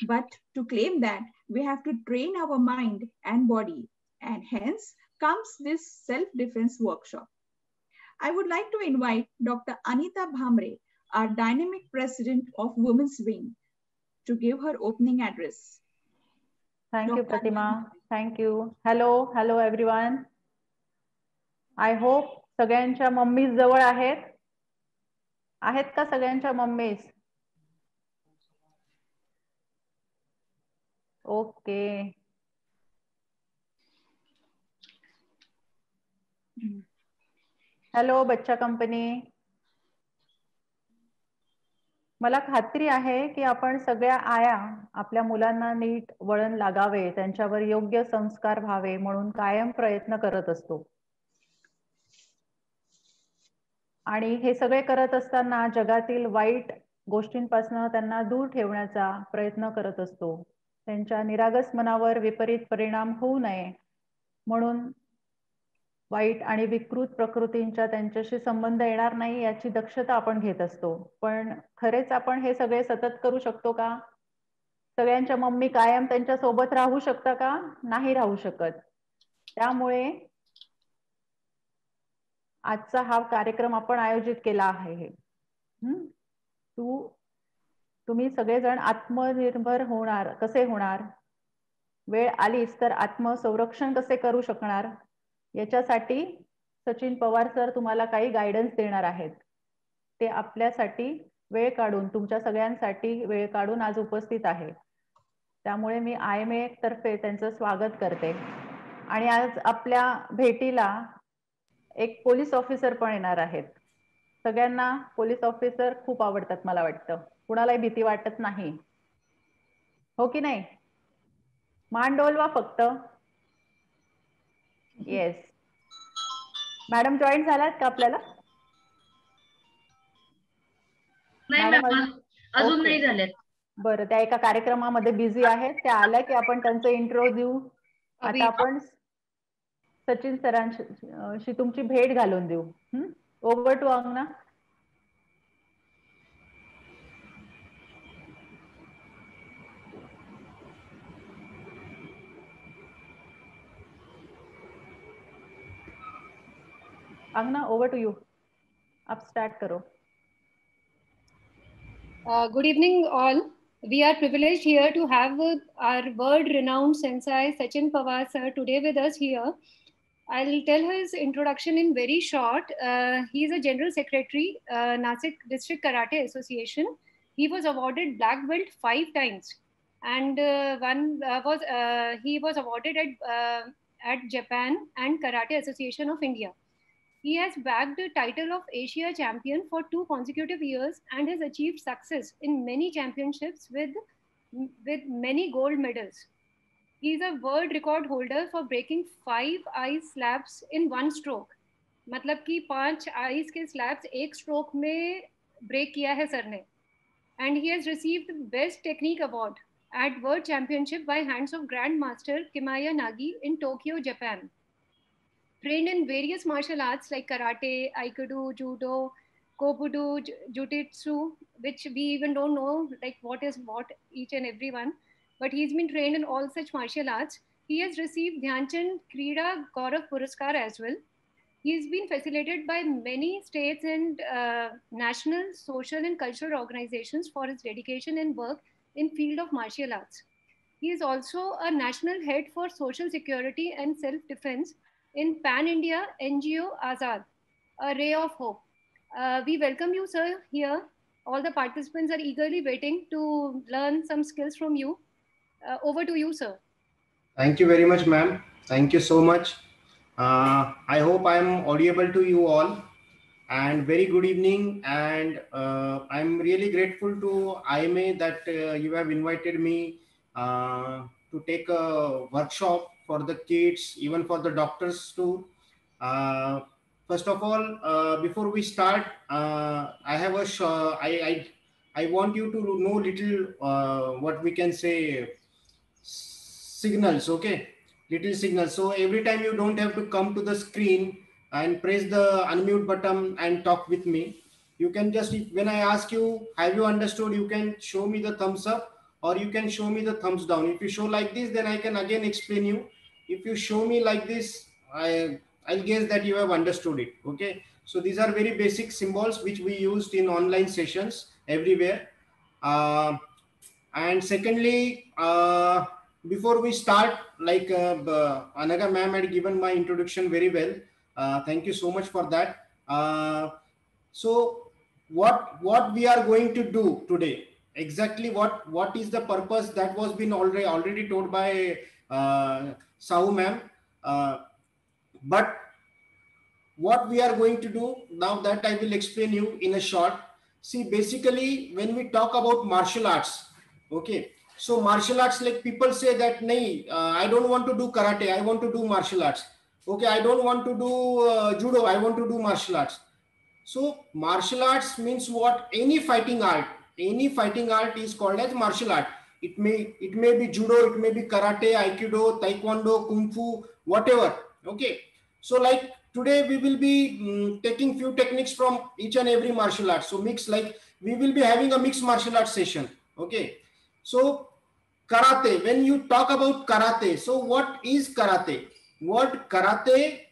But to claim that, we have to train our mind and body, and hence comes this self-defense workshop. I would like to invite Dr. Anita Bhamre, our dynamic president of Women's Wing, to give her opening address. Thank you, Pratima. Thank you. Hello everyone. I hope सगळ्यांच्या mummies जवळ आहेत. आहेत का सगळ्यांच्या mummies? Okay. Hello बच्चा company. मला खात्री आहे की आपण सगळ्या आया आपल्या मुलांना नीट वळण लागावे, त्यांच्यावर योग्य संस्कार व्हावे म्हणून कायम प्रयत्न करत असतो. आणि हे सगळे करत असताना जगातील वाईट गोष्टींपासून त्यांना दूर ठेवण्याचा प्रयत्न करत असतो. त्यांच्या निरागस मनावर विपरीत परिणाम होऊ नये म्हणून वाईट आणि विकृत प्रकृतींचा त्यांच्याशी संबंध येणार नाही याची दक्षता आपण घेत असतो. पण खरेच आपण हे सगळे सतत करू शकतो का? सगळ्यांच्या मम्मी कायम त्यांच्या सोबत राहू शकता का? नाही राहू शकत. त्यामुळे आजचा हा कार्यक्रम आपण आयोजित केला आहे. तुम्ही सगळेजण आत्मनिर्भर होणार कसे होणार, वेळ आलीच तर आत्मसंरक्षण कसे करू शकणार याच्यासाठी सचिन पवार सर तुम्हाला काही गायडन्स देणार आहेत. ते आपल्यासाठी वेळ काढून, तुमच्या सगळ्यांसाठी वेळ काढून आज उपस्थित आहे. त्यामुळे मी IMA तर्फे त्यांचं स्वागत करते. आणि आज आपल्या भेटीला एक पोलीस ऑफिसर पण येणार आहेत. सगळ्यांना पोलीस ऑफिसर खूप आवडतात मला वाटतं. कुणालाही भीती वाटत नाही, हो की नाही? मान डोलवा फक्त. येस. मॅडम जॉईन झालात का आपल्याला? मॅडम अजून नाही झालेत. बरं, त्या एका कार्यक्रमामध्ये बिझी आहेत. त्या आल्या की आपण त्यांचा इंट्रो देऊ. आता आपण सचिन सरांशी तुमची भेट घालून देऊ. ओव्हर टू अंगना. अंगना, ओवर टू यू. आप स्टार्ट करो. Good evening all. We are privileged here to have our world-renowned sensei Sachin Pawar sir today with us here. I'll tell his introduction in very short. He is a General Secretary, Nasik District Karate Association. He was awarded black belt 5 times, and he was awarded at Japan and Karate Association of India. He has bagged the title of Asia champion for 2 consecutive years and has achieved success in many championships with many gold medals. He is a world record holder for breaking 5 ice slabs in 1 stroke. मतलब कि 5 ice के slabs एक stroke में break किया है sir ने. And he has received the Best Technique Award at World Championship by hands of Grandmaster Kimaya Nagi in Tokyo, Japan. Trained in various martial arts like karate, aikido, judo, kobudo, jujitsu, which we even don't know like what is what each and every one, but he's been trained in all such martial arts. He has received Dhyan Chand Krida Gaurav Puraskar as well. He's been facilitated by many states and national, social and cultural organizations for his dedication and work in field of martial arts. He is also a national head for social security and self-defense in Pan India NGO Azad, a ray of hope. We welcome you, sir, here. All the participants are eagerly waiting to learn some skills from you. Over to you, sir. Thank you very much, ma'am. Thank you so much. I hope I am audible to you all. And very good evening. And I'm really grateful to IMA that you have invited me to take a workshop for the kids, even for the doctors too. First of all, before we start, I have I want you to know little what we can say signals, okay? Little signals. So every time you don't have to come to the screen and press the unmute button and talk with me. You can just, when I ask you, have you understood, you can show me the thumbs up, or you can show me the thumbs down. If you show like this, then I can again explain you. If you show me like this, I'll guess that you have understood it. Okay, so these are very basic symbols which we used in online sessions everywhere. And secondly, before we start, like Anaga ma'am had given my introduction very well. Thank you so much for that. So what we are going to do today, exactly what is the purpose, that was been already told by Sahu ma'am. But what we are going to do now, that I will explain you in a short. See, basically when we talk about martial arts, okay, so martial arts, like people say that nahi, I don't want to do karate, I want to do martial arts. Okay, I don't want to do judo, I want to do martial arts. So martial arts means what? Any fighting art is called as martial art. It may be judo, it may be karate, aikido, taekwondo, kung fu, whatever. Okay, so like today we will be taking few techniques from each and every martial art. So mix, like we will be having a mixed martial arts session. Okay, so karate, when you talk about karate, so what is karate? Word karate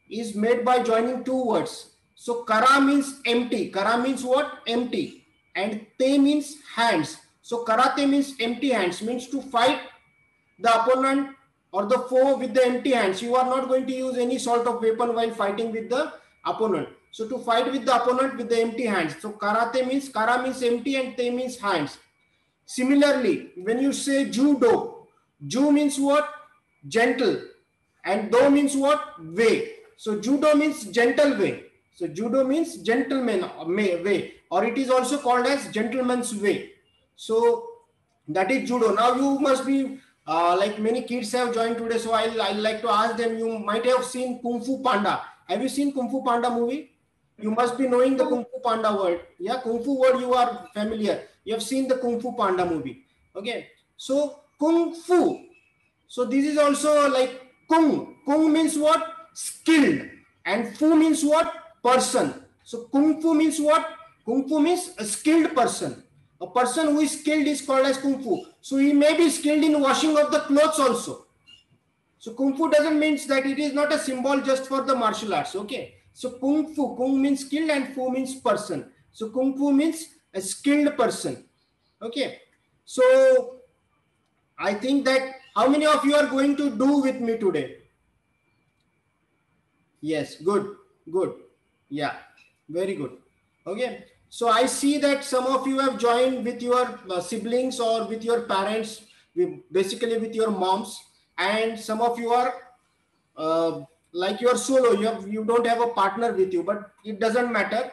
is made by joining two words. So kara means empty. Kara means what? Empty. And te means hands. So karate means empty hands, means to fight the opponent or the foe with the empty hands. You are not going to use any sort of weapon while fighting with the opponent. So to fight with the opponent with the empty hands. So karate means, kara means empty and te means hands. Similarly, when you say judo, ju means what? Gentle. And do means what? Way. So judo means gentle way. So judo means gentleman way, or it is also called as gentleman's way. So that is judo. Now you must be like many kids have joined today, so I'll like to ask them. You might have seen Kung Fu Panda. Have you seen Kung Fu Panda movie? You must be knowing the Kung Fu Panda word. Yeah, Kung Fu word you are familiar. You have seen the Kung Fu Panda movie. Okay, so Kung Fu. So this is also like Kung. Kung means what? Skilled. And Fu means what? Person. So Kung Fu means what? Kung Fu means a skilled person. A person who is skilled is called as Kung Fu. So he may be skilled in washing of the clothes also. So Kung Fu doesn't mean that it is not a symbol just for the martial arts. Okay. So Kung Fu, Kung means skilled and Fu means person. So Kung Fu means a skilled person. Okay. So I think that how many of you are going to do with me today? Yes, good, good. Yeah, very good. Okay. So I see that some of you have joined with your siblings or with your parents, basically with your moms, and some of you are like you are solo. You don't have a partner with you, but it doesn't matter.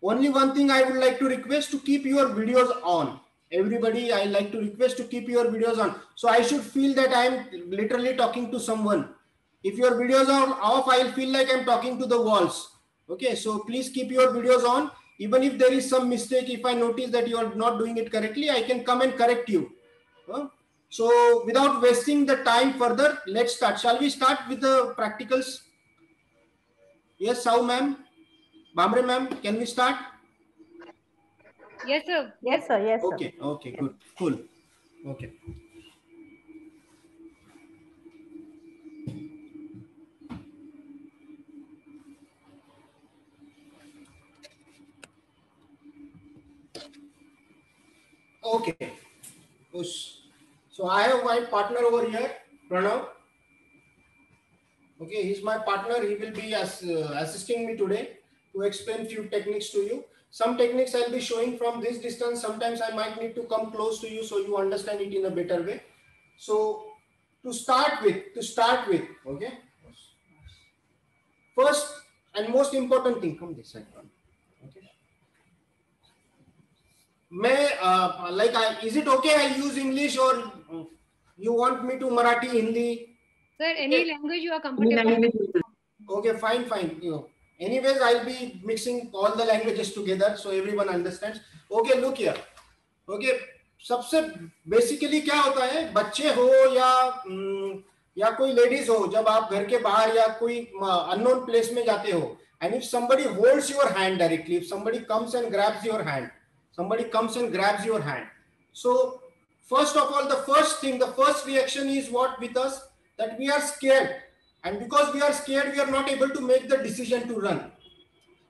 Only one thing I would like to request, to keep your videos on. Everybody, I like to request to keep your videos on. So I should feel that I am literally talking to someone. If your videos are off, I'll feel like I'm talking to the walls. Okay, so please keep your videos on. Even if there is some mistake, if I notice that you are not doing it correctly, I can come and correct you. So without wasting the time further, let's start. Shall we start with the practicals? Yes, Sahu ma'am. Bhamre ma'am, can we start? Yes, sir. Yes, sir. Yes, sir. Okay, okay, good, cool. Okay. Okay. So I have my partner over here, Pranav. Okay, he's my partner. He will be assisting me today to explain few techniques to you. Some techniques I'll be showing from this distance. Sometimes I might need to come close to you so you understand it in a better way. So to start with, okay. First and most important thing, come this side. Okay. Is it okay I use English, or you want me to Marathi, Hindi? Sir, any language you are comfortable with. Okay, fine. Anyways, I'll be mixing all the languages together so everyone understands. Okay, look here. Okay, सबसे basically क्या होता है, बच्चे हो या कोई ladies हो, जब आप घर के बाहर या कोई unknown place में जाते हो, and if somebody holds your hand directly, if somebody comes and grabs your hand, so First of all, the first thing, the first reaction is what with us, that we are scared, and because we are scared, we are not able to make the decision to run.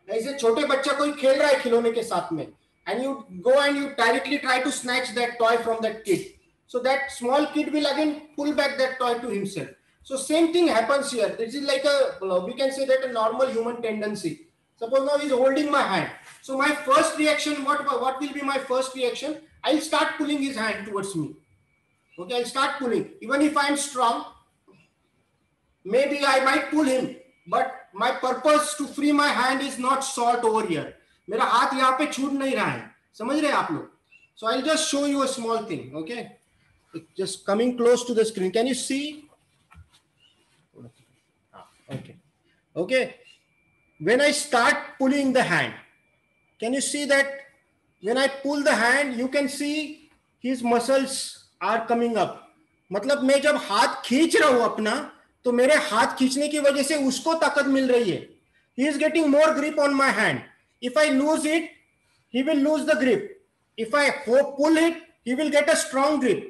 ऐसे छोटे बच्चा कोई खेल रहा है खिलौने के साथ में, and you go and you directly try to snatch that toy from that kid, so that small kid will again pull back that toy to himself. So same thing happens here. This is like a, we can say that a normal human tendency. Suppose now he's holding my hand. So my first reaction, what will be my first reaction? I'll start pulling his hand towards me. Okay, I'll start pulling. Even if I'm strong, maybe I might pull him, but my purpose to free my hand is not sought over here. मेरा हाथ यहाँ पे छूट नहीं रहा है, समझ रहे हैं आप लोग? So I'll just show you a small thing. Okay, just coming close to the screen. Can you see? Okay. Okay. When I start pulling the hand, can you see that when I pull the hand, you can see his muscles are coming up. मतलब मैं जब हाथ खींच रहा हूं अपना, तो मेरे हाथ खींचने की वजह से उसको ताकत मिल रही है. He is getting more grip on my hand. If I lose it, he will lose the grip. If I pull it, he will get a strong grip.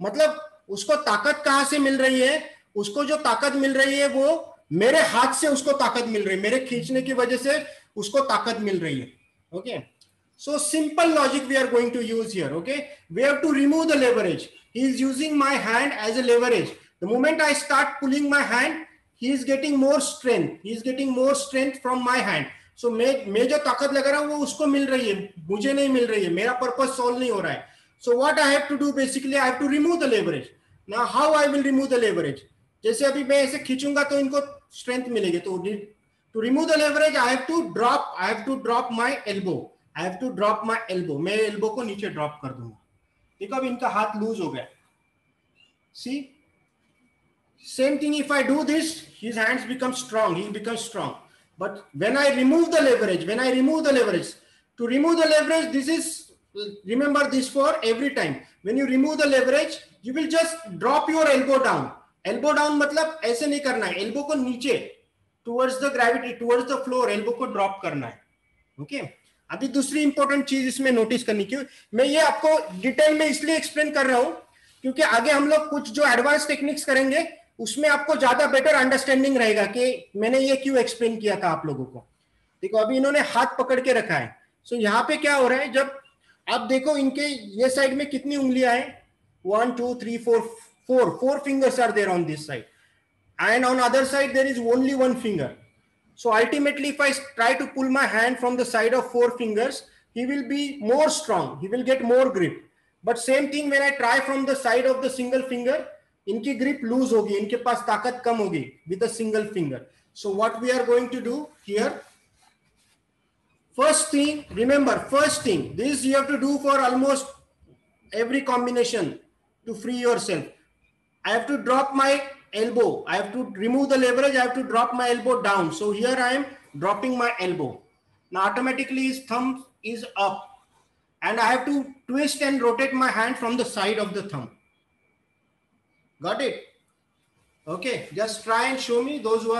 मतलब उसको ताकत कहां से मिल रही है? उसको जो ताकत मिल रही है वो मेरे हाथ से उसको ताकत मिल रही है, मेरे खींचने की वजह से उसको ताकत मिल रही है. Okay, so simple logic we are going to use here. Okay, we have to remove the leverage. He is using my hand as a leverage. The moment I start pulling my hand, he is getting more strength. He is getting more strength from my hand. So मैं जो ताकत लगा रहा हूँ वो उसको मिल रही है, मुझे नहीं मिल रही है, मेरा पर्पस सॉल्व नहीं हो रहा है. So what I have to do basically, I have to remove the leverage. Now how I will remove the leverage? जैसे अभी मैं ऐसे खींचूंगा तो इनको स्ट्रेंथ मिलेगी. तो to remove the leverage, I have to drop my elbow. I have to drop my elbow. मैं elbow को नीचे drop कर दूंगा. देखो अब इनका हाथ लूज हो गया. See, same thing. If I do this, his hands become strong. He becomes strong. But when I remove the leverage, to remove the leverage, this is, remember this for every time. When you remove the leverage, you will just drop your elbow down. Elbow down मतलब ऐसे नहीं करना है, elbow को नीचे towards the gravity, towards the floor, elbow को drop करना है. Okay. अभी दूसरी इंपॉर्टेंट चीज इसमें नोटिस करनी क्यों, मैं ये आपको डिटेल में इसलिए एक्सप्लेन कर रहा हूं क्योंकि आगे हम लोग कुछ जो एडवांस टेक्निक्स करेंगे उसमें आपको ज्यादा बेटर अंडरस्टैंडिंग रहेगा कि मैंने ये क्यों एक्सप्लेन किया था आप लोगों को. देखो अभी इन्होंने हाथ पकड़ के रखा है. सो यहाँ पे क्या हो रहा है, जब आप देखो इनके ये साइड में कितनी उंगलियां हैं, 1 2 3 4 4 fingers are there on this side, and on other side there is only one finger. So ultimately if I try to pull my hand from the side of 4 fingers, he will be more strong, he will get more grip. But same thing when I try from the side of the single finger, इनकी grip lose होगी, इनके पास ताकत कम होगी with a single finger. So what we are going to do here, first thing, remember, first thing, this you have to do for almost every combination to free yourself. I have to drop my elbow. I have to remove the leverage. I have to drop my elbow down. So here I am dropping my elbow. Now automatically his thumb is up, and I have to twist and rotate my hand from the side of the thumb. Got it? Okay, just try and show me. Those who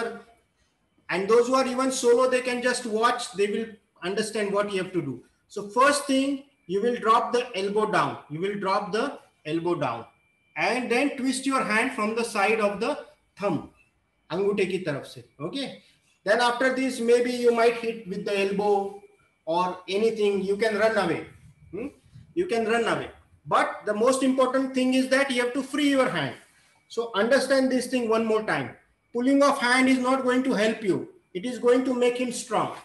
are even solo, they can just watch. They will understand what you have to do. So first thing, you will drop the elbow down. You will drop the elbow down. And then twist your hand from the side of the thumb, अंगूठे की तरफ से. Okay. Then after this, maybe you might hit with the elbow or anything. You can run away. You can run away. But the most important thing is that you have to free your hand. So understand this thing one more time. Pulling off hand is not going to help you. It is going to make him strong.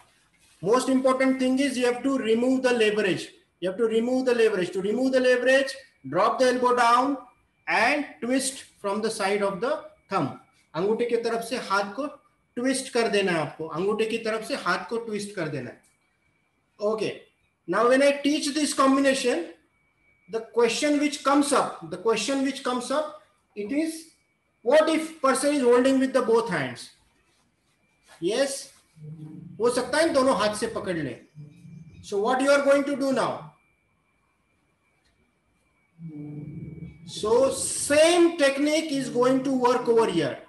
Most important thing is you have to remove the leverage. You have to remove the leverage. To remove the leverage, drop the elbow down and twist from the side of the thumb. अंगूठे की तरफ से हाथ को twist कर देना है आपको. अंगूठे की तरफ से हाथ को ट्विस्ट कर देना है. Okay. Now when I teach this combination, the question which comes up, it is, what if person is holding with the both hands? Yes, हो सकता है दोनों हाथ से पकड़ ले. So what you are going to do now? So same technique is going to work over here.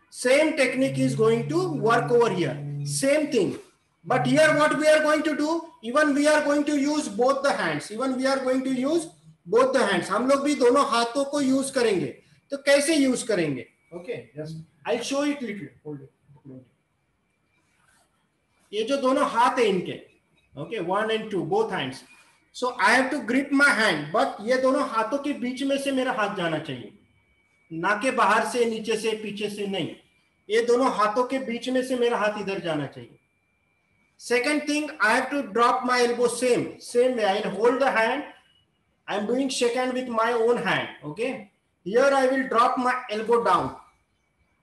Same technique is going to work over here. Same thing. But here what we are going to do, even we are going to use both the hands. Even we are going to use both the hands, हम लोग भी दोनों हाथों को use करेंगे. तो कैसे use करेंगे? Okay, just I show it little. Hold it. ये जो दोनों हाथ है इनके, okay, 1 and 2 both hands. So I have to grip my hand, but ये दोनों हाथों के बीच में से मेरा हाथ जाना चाहिए, ना के बाहर से, नीचे से, पीछे से नहीं. ये दोनों हाथों के बीच में से मेरा हाथ इधर जाना चाहिए. Second thing, I have to drop my elbow same way. I'll hold the hand. I'm doing shake hand with my own hand. Okay. Here I will drop my elbow down.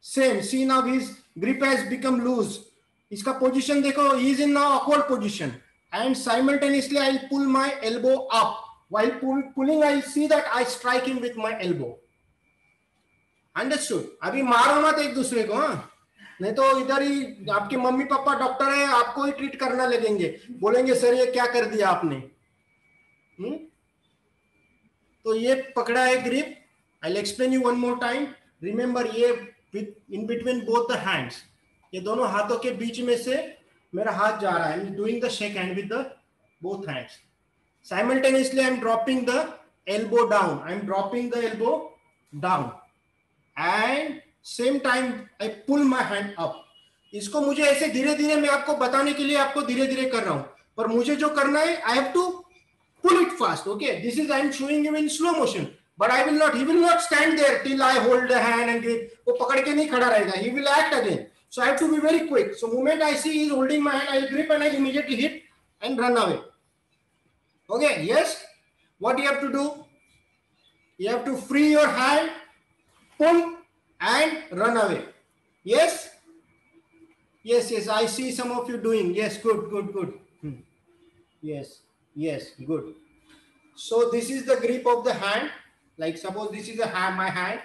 Same. See now his grip has become loose. इसका position देखो. He is in now awkward position. And simultaneously I'll pull my elbow up. While pulling, I'll see that I strike him with my elbow. Understood? अभी मारो मत एक दूसरे को, हाँ? नहीं तो इधर ही आपके मम्मी पापा डॉक्टर है, आपको ही ट्रीट करना लगेंगे, बोलेंगे सर ये क्या कर दिया आपने. तो ये पकड़ा है grip. I will explain you one more time. Remember, ये in between both the hands, ये दोनों हाथों के बीच में से मेरा हाथ जा रहा है. I am doing the shake hand with the both hands. Simultaneously I am dropping the elbow down. I am dropping the elbow down and same time I pull my hand up. इसको मुझे ऐसे धीरे धीरे, मैं आपको बताने के लिए आपको धीरे धीरे कर रहा हूं, पर मुझे जो करना है I have to pull it fast. Okay, this is I am showing you in slow motion, but I will not, he will not stand there till I hold the hand and grip. वो पकड़ के नहीं खड़ा रहेगा, he will act again. So I have to be very quick. So moment I see he is holding my hand, I will grip and I immediately hit and run away. Okay, yes. What you have to do? You have to free your hand, pull and run away. Yes, yes, yes, I see some of you doing. Yes, good. Yes, good. So this is the grip of the hand. Like suppose this is my hand,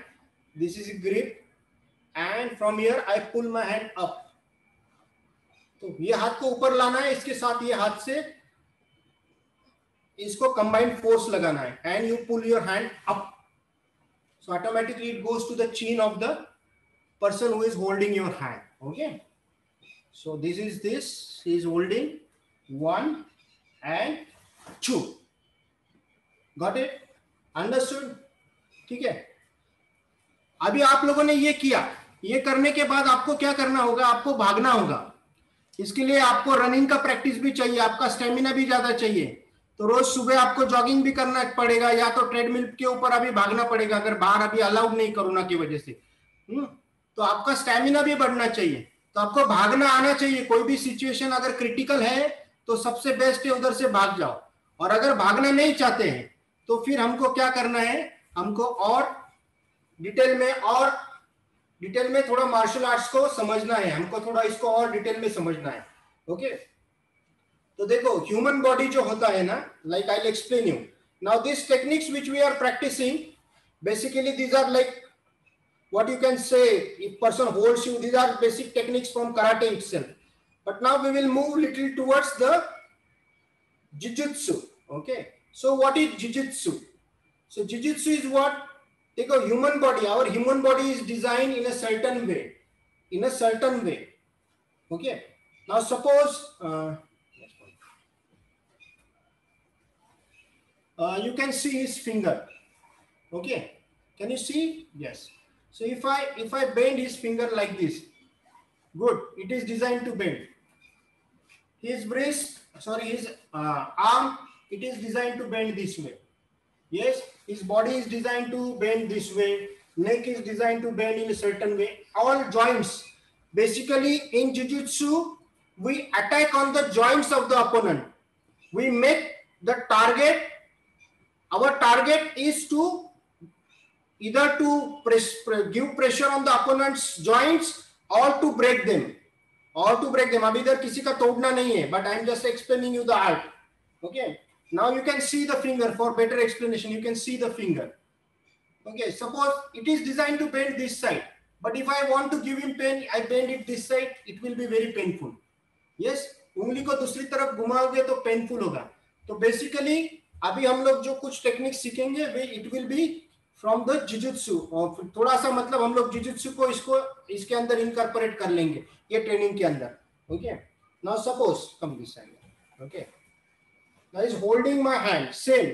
this is a grip, and from here I pull my hand up. तो ये हाथ को ऊपर लाना है, इसके साथ ये हाथ से इसको combined force लगाना है, and you pull your hand up. So automatically it goes to the chin of the person who is holding your hand. Okay. So this, he is holding 1 and 2. Got it? Understood? ठीक है. अभी आप लोगों ने ये किया, ये करने के बाद आपको क्या करना होगा? आपको भागना होगा. इसके लिए आपको रनिंग का प्रैक्टिस भी चाहिए, आपका स्टेमिना भी ज्यादा चाहिए. तो रोज सुबह आपको जॉगिंग भी करना पड़ेगा, या तो ट्रेडमिल के ऊपर अभी भागना पड़ेगा, अगर बाहर अभी अलाउड नहीं कोरोना की वजह से. तो आपका स्टैमिना भी बढ़ना चाहिए, तो आपको भागना आना चाहिए. कोई भी सिचुएशन अगर क्रिटिकल है तो सबसे बेस्ट है उधर से भाग जाओ. और अगर भागना नहीं चाहते हैं तो फिर हमको क्या करना है? हमको और डिटेल में थोड़ा मार्शल आर्ट्स को समझना है, हमको थोड़ा इसको और डिटेल में समझना है. ओके. तो देखो, ह्यूमन बॉडी जो होता है ना, like I will explain you now this techniques which we are practicing. Basically these are like what you can say, if person holds you, these are basic techniques from karate itself. But now we will move little towards the jiu-jitsu. Okay, so what is jiu-jitsu? So jiu-jitsu is what? Take a human body. Our human body is designed in a certain way. Okay, now suppose you can see his finger. Okay, can you see? Yes. So if I bend his finger like this, good, it is designed to bend. His arm, it is designed to bend this way. Yes, his body is designed to bend this way. Neck is designed to bend in a certain way. All joints. Basically, in jiu-jitsu, we attack on the joints of the opponent. We make the target. Our target is to either to give pressure on the opponent's joints or to break them. अभी इधर किसी का तोड़ना नहीं है, but I am just explaining you the art. Okay. Now you can see the finger. For better explanation, you can see the finger. Okay. Suppose it is designed to bend this side, but if I want to give him pain, I bend it this side. It will be very painful. Yes. उंगली को दूसरी तरफ घुमाओगे तो painful होगा. तो basically अभी हम लोग जो कुछ टेक्निक सीखेंगे, it will be from the jujutsu. और थोड़ा सा मतलब हम लोग जिजुत्सु को इसके अंदर इनकॉर्पोरेट कर लेंगे ये ट्रेनिंग के अंदर. Okay. Now suppose come this side. Okay. Now is holding my hand. Same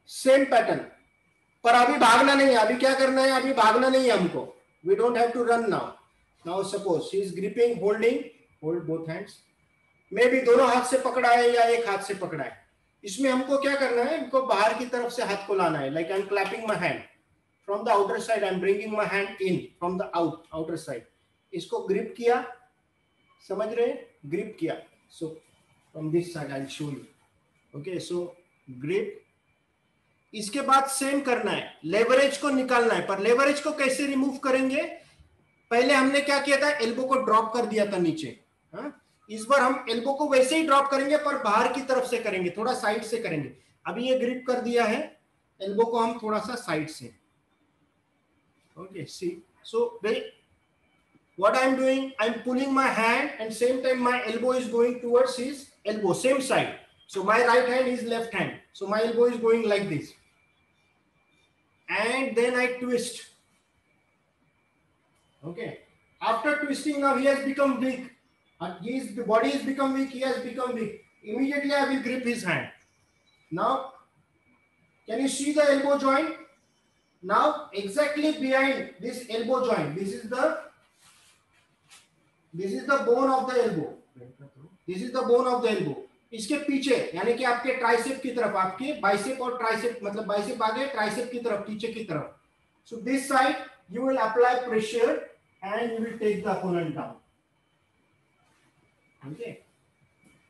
same pattern, पर अभी भागना नहीं है, अभी क्या करना है, अभी भागना नहीं है हमको, we don't have to run now. Now suppose she is gripping, holding, hold both hands, मे भी दोनों हाथ से पकड़ा है या एक हाथ से पकड़ा है. इसमें हमको क्या करना है, हमको बाहर की तरफ से हाथ को लाना है. Like I am clapping my hand from the outer side, I am bringing my hand in from the outer side. इसको ग्रिप किया, समझ रहे, ग्रिप किया. So from this side I will show you. Okay, so grip. इसके बाद same करना है, leverage को निकालना है. पर लेवरेज को कैसे रिमूव करेंगे, पहले हमने क्या किया था, एल्बो को ड्रॉप कर दिया था नीचे. इस बार हम एल्बो को वैसे ही ड्रॉप करेंगे, पर बाहर की तरफ से करेंगे, थोड़ा साइड से करेंगे. अभी ये ग्रिप कर दिया है, एल्बो को हम थोड़ा सा साइड से. Okay, see, so what I am doing, I am pulling my hand and same time my elbow is going towards his elbow, same side. So my right hand is left hand, so my elbow is going like this, and then I twist. Okay, after twisting, now he has become weak, his body has become weak, he has become weak. Immediately I will grip his hand. Now can you see the elbow joint? Now exactly behind this elbow joint, this is the bone of the elbow, this is the bone of the elbow. इसके पीछे यानी कि आपके tricep की तरफ, आपके bicep और tricep, मतलब बाइसेप आगे, ट्राइसेप की तरफ, पीछे की तरफ. So this side you will apply pressure and you will take the opponent down. Okay,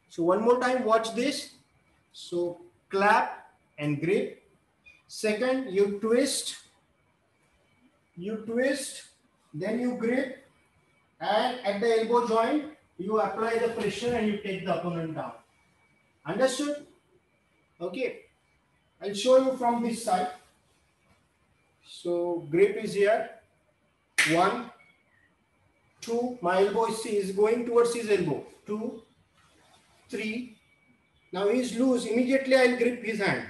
so one more time, watch this. So clap and grip. Second, you twist, then you grip, and at the elbow joint you apply the pressure and you take the opponent down. Understood? Okay, I'll show you from this side. So grip is here, 1, 2, my elbow is going towards his elbow, 2, 3. Now he is loose, immediately I'll grip his hand.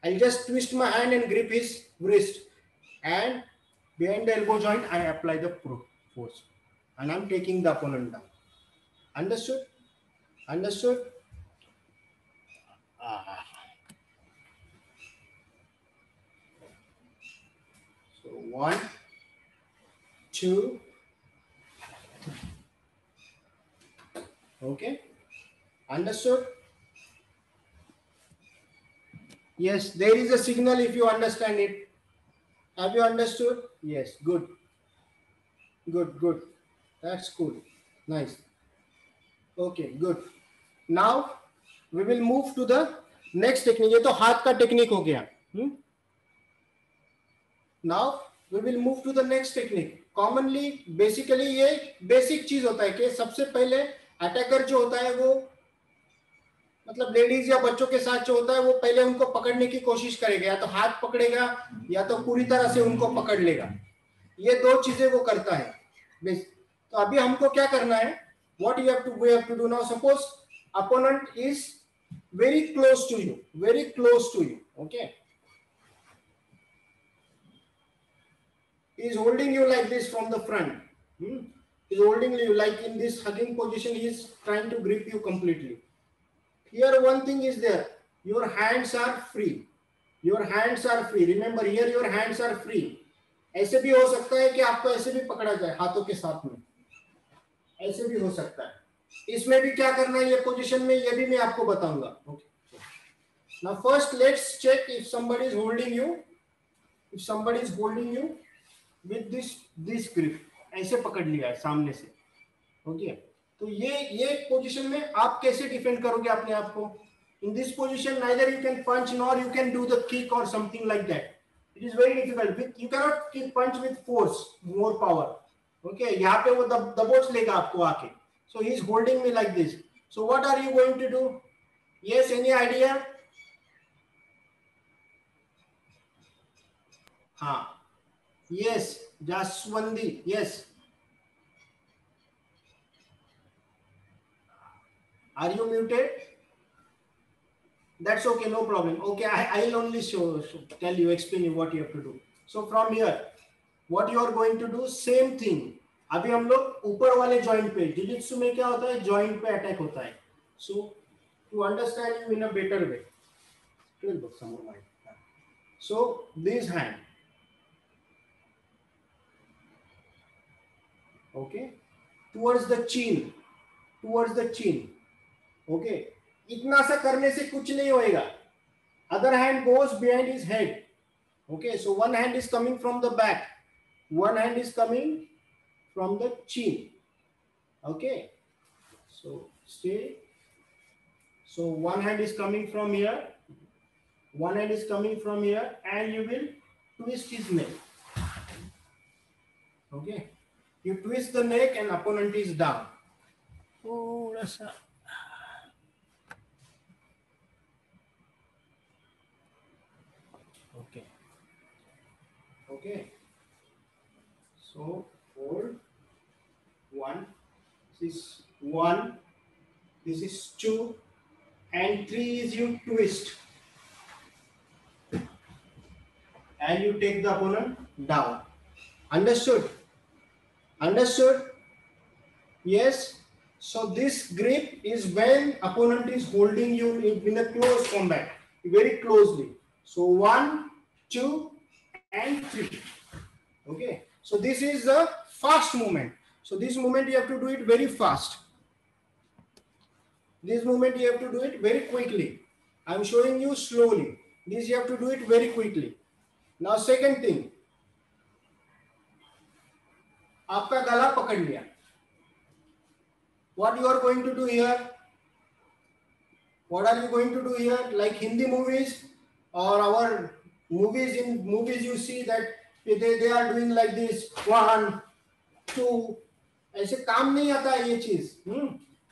I'll just twist my hand and grip his wrist, and behind the elbow joint I apply the force, and I'm taking the opponent down. Understood? Understood? So 1, 2, 3. Okay, understood? Yes, there is a signal if you understand it. Have you understood? Yes, good. Good. That's cool. Nice. Okay, good. Now we will move to the next technique. ये तो हाथ का technique हो गया. Now we will move to the next technique. Commonly, basically ये basic चीज होता है कि सबसे पहले अटैकर जो होता है वो, मतलब लेडीज या बच्चों के साथ जो होता है, वो पहले उनको पकड़ने की कोशिश करेगा, या तो हाथ पकड़ेगा या तो पूरी तरह से उनको पकड़ लेगा. ये दो चीजें वो करता है. तो अभी हमको क्या करना है, what we have to do now. Suppose opponent is very close to you, okay, he is holding you like this from the front. He is holding you like in this hugging position. He is trying to grip you completely. Here one thing is there, your hands are free. Remember, here your hands are free. ऐसे भी हो सकता है कि आपको ऐसे भी पकड़ा जाए हाथों के साथ में, ऐसे भी हो सकता है. इसमें भी क्या करना है, ये पोजीशन में, ये भी मैं आपको बताऊंगा. Okay. Now first let's check if somebody is holding you with this grip. ऐसे पकड़ लिया है सामने से. ओके, तो ये पोजीशन में आप कैसे डिफेंड करोगे अपने आप को. In this position neither you can punch nor you can do the kick or something like that. It is very difficult. You cannot kick punch with force, more power. Okay, यहाँ पे वो दबोच लेगा आपको आके. So he is holding me like this. So what are you going to do? Yes, any idea? हाँ, yes, Jaswandi, yes. Are you muted? That's okay, no problem. Okay, I'll only tell you, explain you what you have to do. So from here, what you are going to do, same thing. अभी हम लोग ऊपर वाले joint पे, jiu-jitsu में क्या होता है, जॉइंट पे अटैक होता है. So to understand you in a better way, So this hand, okay, towards the chin, okay. इतना सा करने से कुछ नहीं होएगा. Other hand goes behind his head. Okay, so one hand is coming from the back, one hand is coming from the chin. Okay, so stay. So one hand is coming from here, one hand is coming from here, and you will twist his neck. Okay, you twist the neck and opponent is down. Okay. Okay. So hold. 1. This is 1. This is 2. And 3 is you twist. And you take the opponent down. Understood? Understood? Yes. So this grip is when opponent is holding you in a close combat, very closely. So 1, 2, and 3. Okay. So this is the fast movement. So this movement you have to do it very fast. This movement you have to do it very quickly. I am showing you slowly. This you have to do it very quickly. Now second thing. आपका गला पकड़ लिया. What you are going to do here? What are you going to do here? Like Hindi movies or our movies, in movies you see that they are doing like this. 1, 2. ऐसे काम नहीं आता है ये चीज.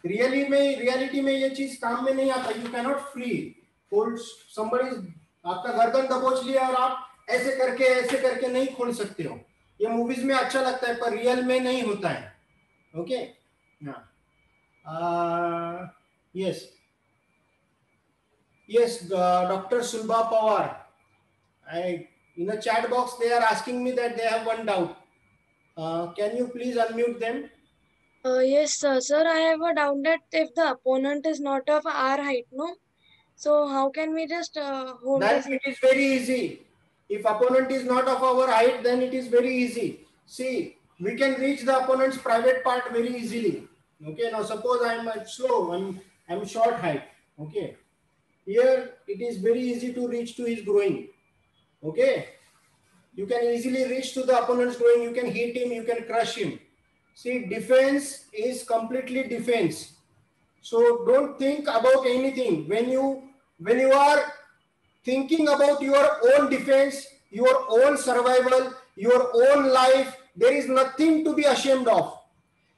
रियलिटी में ये चीज काम में नहीं आता. You cannot free hold somebody. आपका गर्दन दबोच लिया और आप ऐसे करके नहीं खोल सकते हो. ये मूवीज में अच्छा लगता है पर रियल में नहीं होता है. Okay. Yes, Dr. Sulbha Pawar. In the chat box they are asking me that they have one doubt. Can you please unmute them? Yes, sir. I have a doubt that if the opponent is not of our height, no? So how can we just hold? Then it is very easy. If opponent is not of our height, then it is very easy. See, we can reach the opponent's private part very easily. Okay, now suppose I am slow, I'm short height. Okay, here it is very easy to reach to his groin. Okay, you can easily reach to the opponent's groin. You can hit him, you can crush him. See, defense is completely defense. So don't think about anything. When you are thinking about your own defense, your own survival, your own life, there is nothing to be ashamed of.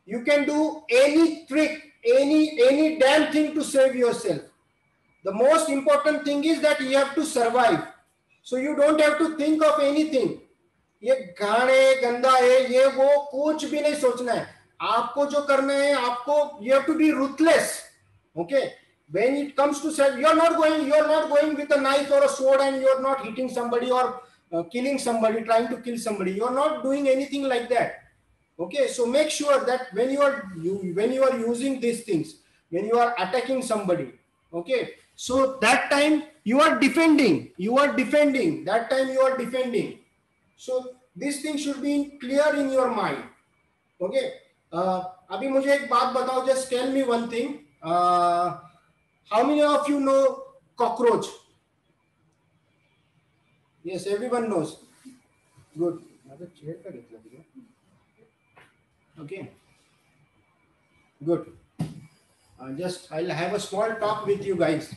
You can do any trick, any damn thing to save yourself. The most important thing is that you have to survive. So you don't have to think of anything. ये गाने गंदा है, ये वो कुछ भी नहीं सोचना है. आपको जो करना है, आपको you have to be ruthless. Okay. When it comes to self, you are not going with a knife or a sword and you are not hitting somebody or killing somebody, trying to kill somebody. You are not doing anything like that. Okay, so make sure that when you are using these things, when you are attacking somebody, okay, so that time you are defending. That time you are defending. So this thing should be clear in your mind. Okay. अभी मुझे एक बात बताओ. Just tell me one thing. How many of you know cockroach? Yes, everyone knows. Good. Okay. Good. I'll have a small talk with you guys.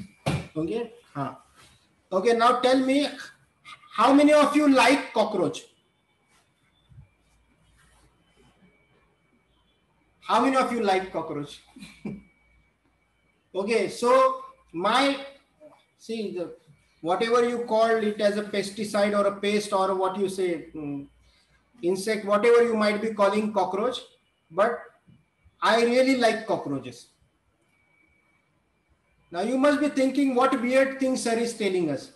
Okay. Okay. Now tell me, how many of you like cockroach? How many of you like cockroach? Okay. So whatever you call it as a pesticide or a pest or what you say, insect, whatever you might be calling cockroach, but I really like cockroaches. Now you must be thinking what weird thing sir is telling us.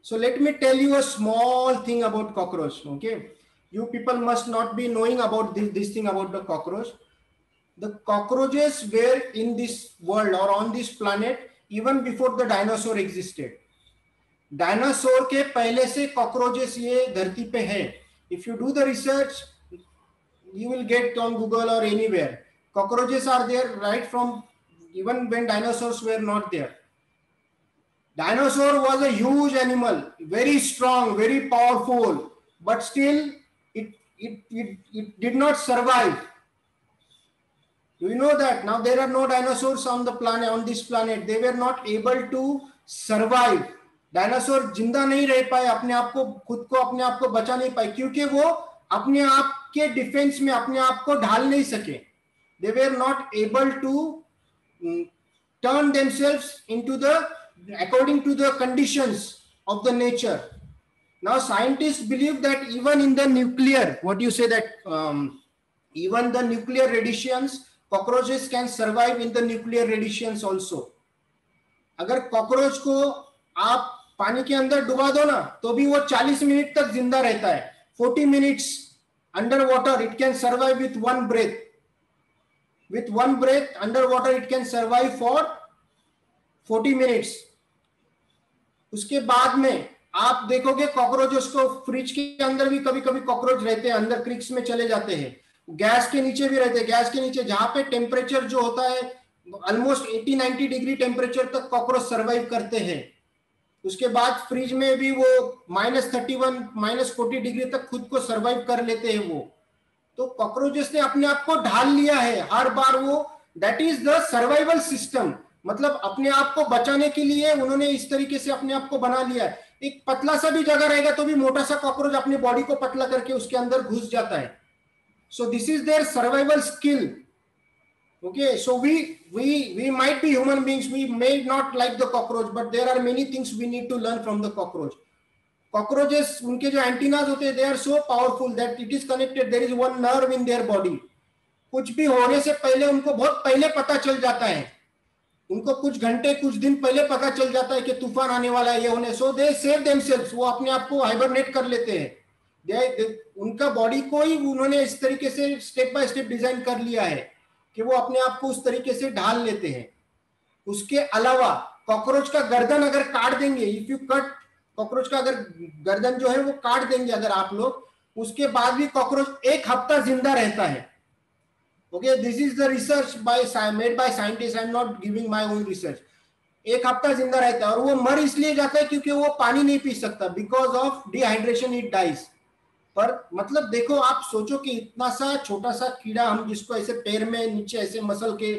So let me tell you a small thing about cockroach. Okay, you people must not be knowing about this thing about the cockroach. The cockroaches were in this world or on this planet even before the dinosaur existed. Dinosaur के पहले से cockroaches ये धरती पे है. If you do the research, you will get on Google or anywhere. Cockroaches are there right from even when dinosaurs were not there. Dinosaur was a huge animal, very strong, very powerful, but still it did not survive. Do you know that? Now there are no dinosaurs on the planet, on this planet. They were not able to survive. Dinosaur जिंदा नहीं रह पाए, अपने आप को खुद को अपने आप को बचा नहीं पाए, क्योंकि वो अपने आप के डिफेंस में अपने आप को ढाल नहीं सके. They were not able to turn themselves into the according to the conditions of the nature. Now scientists believe that even in the nuclear, what you say that even the nuclear radiations, cockroaches can survive in the nuclear radiations also. अगर cockroach को आप पानी के अंदर डुबा दो ना, तो भी वो 40 मिनट तक जिंदा रहता है. 40 minutes underwater it can survive with one breath. With one breath underwater it can survive for 40 minutes. उसके बाद में आप देखोगे कॉकरोचेस को फ्रिज के अंदर भी कभी कभी कॉकरोच रहते हैं, अंदर क्रिक्स में चले जाते हैं. गैस के नीचे भी रहते हैं. गैस के नीचे जहां पे टेम्परेचर जो होता है ऑलमोस्ट 80-90 डिग्री टेम्परेचर तक कॉकरोच सर्वाइव करते हैं. उसके बाद फ्रिज में भी वो -31 -40 डिग्री तक खुद को सर्वाइव कर लेते हैं वो. तो कॉकरोचेस ने अपने आप को ढाल लिया है हर बार वो. That is the survival system. मतलब अपने आप को बचाने के लिए उन्होंने इस तरीके से अपने आप को बना लिया है. एक पतला सा भी जगह रहेगा तो भी मोटा सा कॉकरोच अपनी बॉडी को पतला करके उसके अंदर घुस जाता है. So this is their survival skill. Okay, so we might be human beings, we may not like the cockroach, but there are many things we need to learn from the cockroach. Cockroaches, उनके जो antennas होते हैं, they are so powerful that it is connected. There is one nerve in their body. कुछ भी होने से पहले उनको बहुत पहले पता चल जाता है. उनको कुछ घंटे कुछ दिन पहले पता चल जाता है कि तूफान आने वाला है, ये होने. So they save themselves. वो अपने आप को हाइबरनेट कर लेते हैं. उनका बॉडी को ही उन्होंने इस तरीके से स्टेप बाय स्टेप डिजाइन कर लिया है कि वो अपने आप को उस तरीके से ढाल लेते हैं. उसके अलावा कॉकरोच का गर्दन अगर काट देंगे, इफ यू कट कॉकरोच का अगर गर्दन जो है वो काट देंगे अगर आप लोग, उसके बाद भी कॉकरोच 1 हफ्ता जिंदा रहता है. Okay, this is the research made by scientist. I am not giving my own research. 1 हफ्ता जिंदा रहता है और वो मर इसलिए जाता है क्योंकि वो पानी नहीं पी सकता. Because of dehydration it dies. पर मतलब देखो, आप सोचो कि इतना सा छोटा सा कीड़ा, हम जिसको ऐसे पैर में नीचे ऐसे मसल के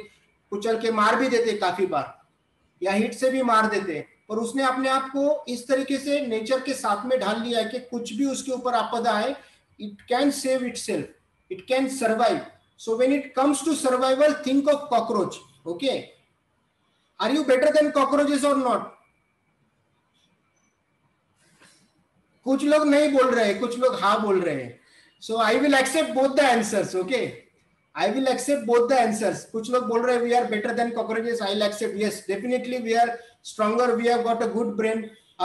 कुचल के मार भी देते काफी बार, या हिट से भी मार देते, पर उसने अपने आप को इस तरीके से नेचर के साथ में ढाल लिया है कि कुछ भी उसके ऊपर आपदा आए, it can save itself, it can survive. So when it comes to survival, think of cockroach. Okay, are you better than cockroaches और नॉट? कुछ लोग नहीं बोल रहे हैं, कुछ लोग हाँ बोल रहे हैं. So I will accept both the answers. Okay, I will accept both the answers. कुछ लोग बोल रहे हैं we are better than cockroaches. I will accept, yes definitely we are stronger, we have got a good brain.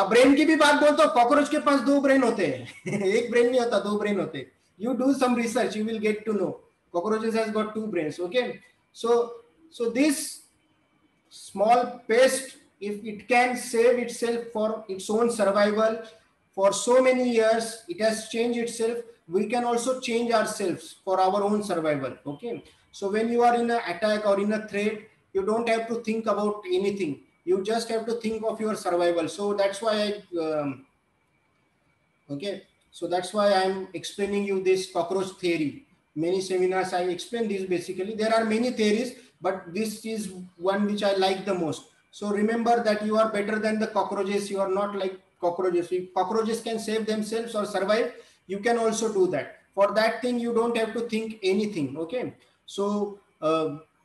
Brain की भी बात बोलते हो, कॉकरोच के पास 2 ब्रेन होते हैं. एक ब्रेन नहीं होता, 2 ब्रेन होते. You do some research, you will get to know cockroaches has got 2 brains. Okay, so this small pest, if it can save itself for its own survival for so many years, it has changed itself. We can also change ourselves for our own survival. Okay, so when you are in an attack or in a threat, you don't have to think about anything. You just have to think of your survival. So that's why that's why I'm explaining you this cockroach theory. Many seminars I explain this. Basically there are many theories, but this is one which I like the most. So remember that you are better than the cockroaches. You are not like cockroaches. If cockroaches can save themselves or survive, you can also do that. For that thing you don't have to think anything. Okay, so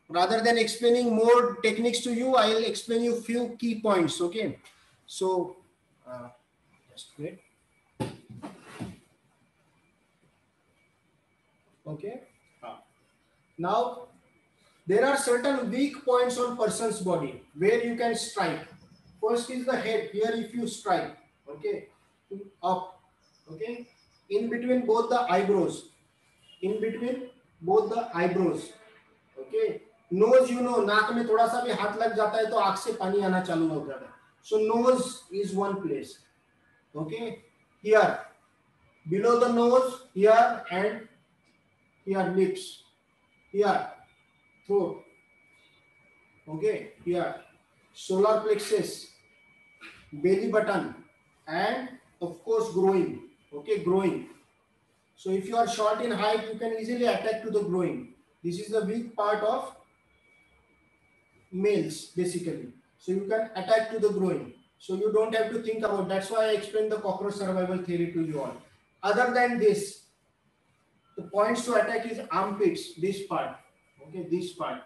rather than explaining more techniques to you, I'll explain you few key points. Okay, so just wait. Okay, now there are certain weak points on person's body where you can strike. First is the head. Here if you strike, okay, up, okay, in between both the eyebrows, in between both the eyebrows. Okay, nose, you know, नाक में थोड़ा सा भी हाथ लग जाता है तो आँख से पानी आना चालू हो जाता है. So nose is one place. Okay, here, below the nose, here, and here lips, here, throat. Okay, here, solar plexus, belly button, and of course groin. Okay, groin. So if you are short in height, you can easily attack to the groin. This is the weak part of males basically. So you can attack to the groin. So you don't have to think about. That's why I explained the cockroach survival theory to you all. Other than this, the points to attack is armpits, this part. Okay, this part.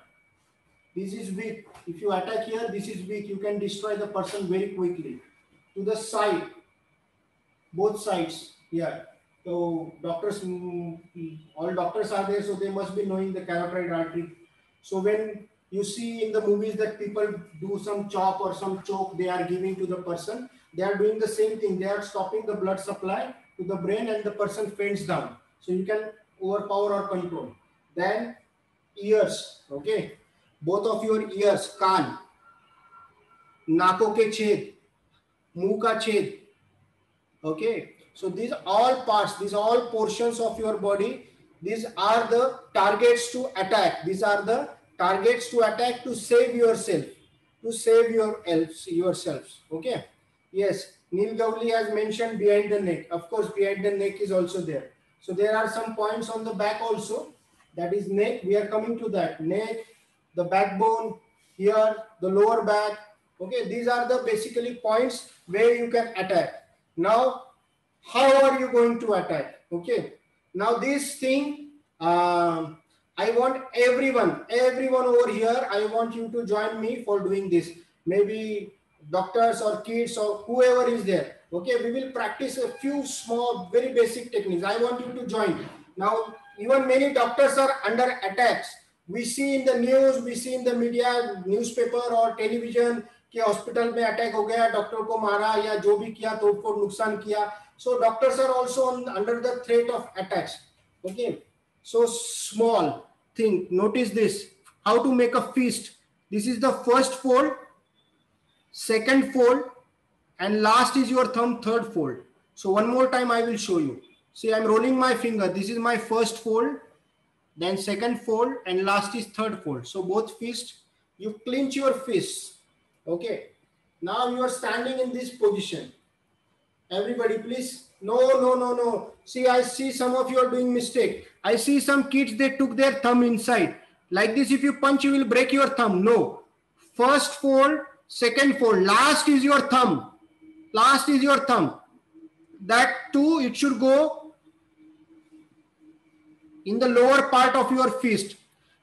This is weak. If you attack here, this is weak. You can destroy the person very quickly. To the side, both sides here. So doctors, all doctors are there, so they must be knowing the carotid artery. So when you see in the movies that people do some chop or some choke they are giving to the person, they are doing the same thing. They are stopping the blood supply to the brain and the person faints down. So you can overpower or control. Then ears, okay, both of your ears, कान, नाकों के छेद, मुंह का छेद, okay. So these all parts, these all portions of your body, these are the targets to attack. These are the targets to attack to save yourself, to save yourselves. Okay. Yes, Neil Gowley has mentioned behind the neck. Of course, behind the neck is also there. So there are some points on the back also. That is neck. We are coming to that. Neck, the backbone, here, the lower back. Okay, these are the basically points where you can attack. Now, how are you going to attack? Okay. Now this thing, I want everyone over here, I want you to join me for doing this. Maybe doctors or kids or whoever is there. Okay, we will practice a few small, very basic techniques. I want you to join. Now, even many doctors are under attacks. We see in the news, we see in the media, newspaper or television, कि hospital में attack हो गया, doctor को मारा या जो भी किया, तोड़फोड़ नुकसान किया. So doctors are also under the threat of attacks. Okay. So small thing. Notice this. How to make a fist. This is the first fold, second fold, and last is your thumb, third fold. So one more time I will show you. See, I'm rolling my finger. This is my first fold, then second fold, and last is third fold. So both fists, you clench your fists. Okay. Now you are standing in this position. Everybody, please. No. See, I see some of you are doing mistake. I see some kids, they took their thumb inside. Like this, if you punch, you will break your thumb. No. First fold, second fold. Last is your thumb. Last is your thumb. That too, it should go in the lower part of your fist.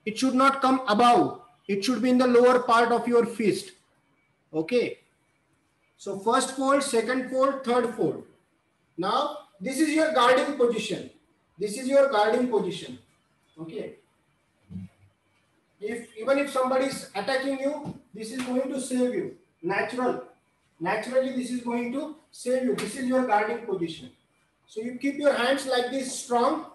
It should not come above. It should be in the lower part of your fist. Okay. So first fold, second fold, third fold. Now this is your guarding position. This is your guarding position. Okay. Even if somebody is attacking you, this is going to save you. Naturally, this is going to save you. This is your guarding position. So you keep your hands like this strong.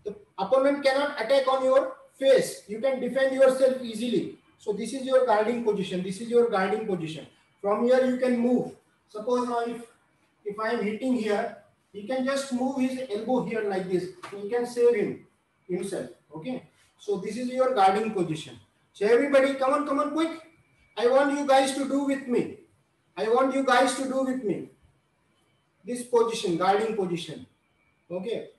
The opponent cannot attack on your face. You can defend yourself easily. So this is your guarding position. This is your guarding position. From here you can move. Suppose now if I am hitting here, he can just move his elbow here like this. He can save himself. Okay. So this is your guarding position. So everybody, come on, quick. I want you guys to do with me. This position, guarding position. Okay.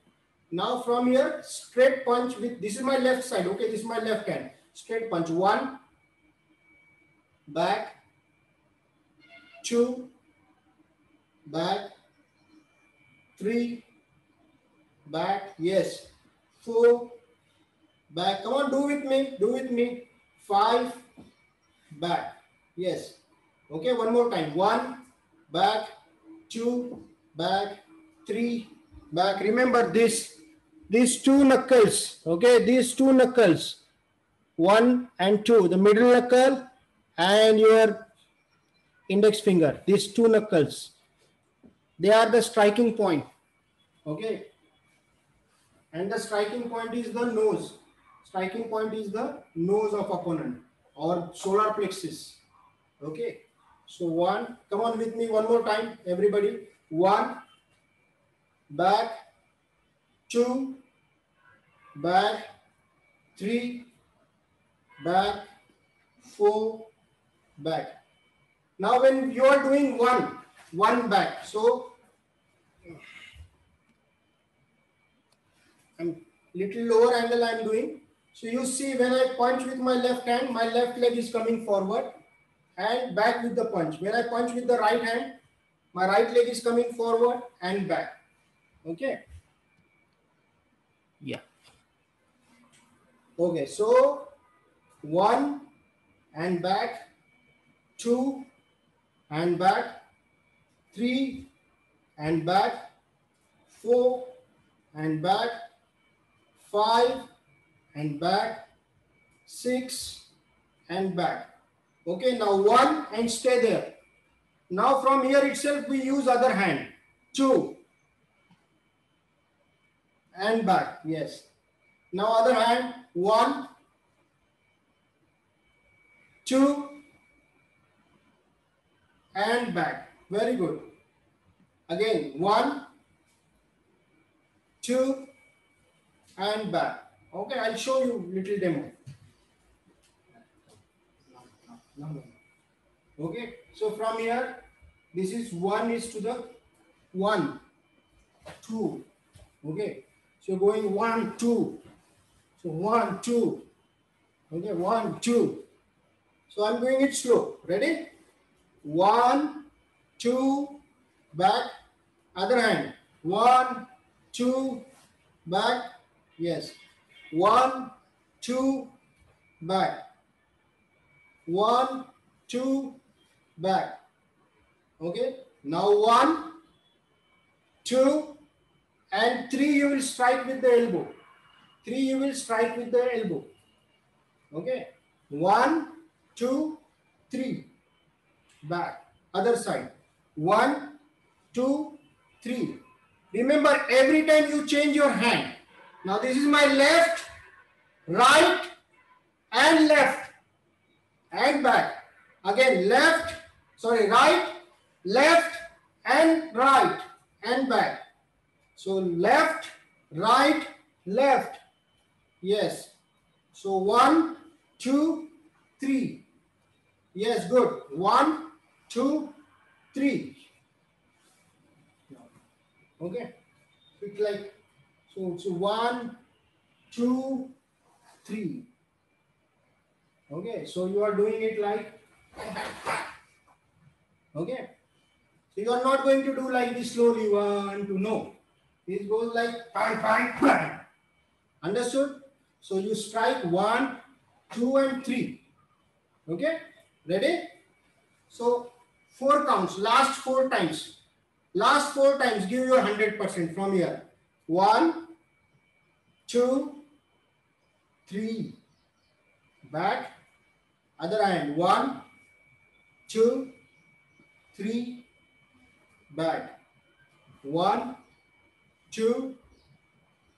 Now from here, straight punch with, this is my left side. Okay. This is my left hand. Straight punch. 1, back, 2, back, 3, back, yes, 4, back, come on, do with me, 5, back, yes, okay, one more time, 1, back, 2, back, 3, back. Remember these two knuckles, okay, these two knuckles, 1 and 2, the middle knuckle and your index finger, these two knuckles, they are the striking point. Okay. And the striking point is the nose. Striking point is the nose of opponent or solar plexus. Okay. So 1, come on with me one more time, everybody. 1, back, 2, back, 3, back, 4, back. Now when you are doing one back, so I'm little lower angle I'm doing. So you see when I punch with my left hand, my left leg is coming forward and back with the punch. When I punch with the right hand, my right leg is coming forward and back. Okay. Yeah. Okay, so 1 and back, 2 and back, 3 and back, 4 and back, 5 and back, 6 and back. Okay, now 1 and stay there. Now from here itself we use other hand. 2 and back. Yes. Now other hand. 1, 2 and back. Very good. Again 1, 2 and back. Okay, I'll show you little demo. Okay, so from here, this is 1 is to the 1, 2. Okay, so going 1, 2. So 1, 2. Okay, 1, 2. So I'm doing it slow. Ready? 1, 2, back. Other hand. 1, 2, back. Yes. 1, 2, back. 1, 2, back. Okay. Now 1, 2, and 3 you will strike with the elbow. 3 you will strike with the elbow. Okay. 1, 2, 3. Back. Other side. 1, 2, 3. Remember, every time you change your hand. Now this is my left, right, and left, and back. Again, left, sorry, right, left, and right, and back. So left, right, left. Yes. So 1, 2, 3. Yes, good. 1, 2, 3. Okay. It's like so 1, 2, 3. Okay. So you are doing it like. Okay. So you are not going to do like this slowly. 1, 2. No. It goes like bang, bang, bang. Understood? So you strike 1, 2, and 3. Okay. Ready? So 4 counts. Last 4 times. Last 4 times. Give your 100% from here. 1, 2, 3. Back. Other hand. 1, 2, 3. Back. 1, 2,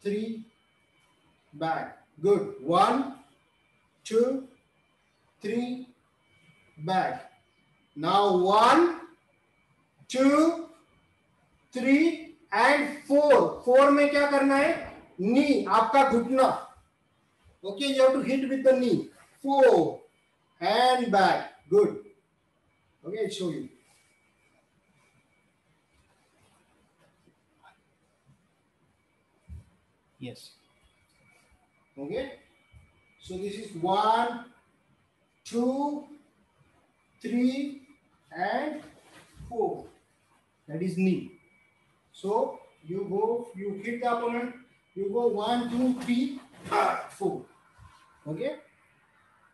3. Back. Good. 1, 2, 3. Back. Now 1, 2, 3 and 4. 4 में क्या करना है? Knee, आपका घुटना. Okay, you have to hit with the knee. 4 and back. Good. Okay, I'll show you. Yes. Okay. So this is 1, 2, 3 and 4. That is knee. So you go, you hit the opponent, you go 1, 2, 3, 4. Okay.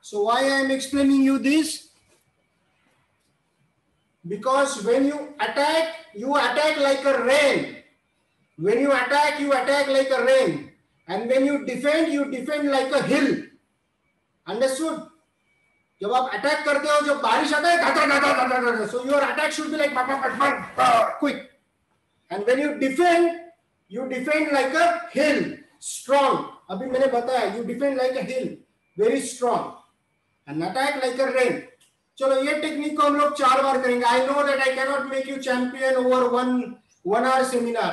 So why I am explaining you this? Because when you attack like a rain. When you attack like a rain. And when you defend like a hill. Understood? जब आप attack करते हो, जब बारिश आता है, so your attack should be like quick. And when you defend like a hill, strong. अभी मैंने बताया, you defend like a hill, very strong. And attack like a rain. चलो ये टेक्निक को हम लोग 4 बार करेंगे. I know that I cannot make you champion over one 1 hour seminar.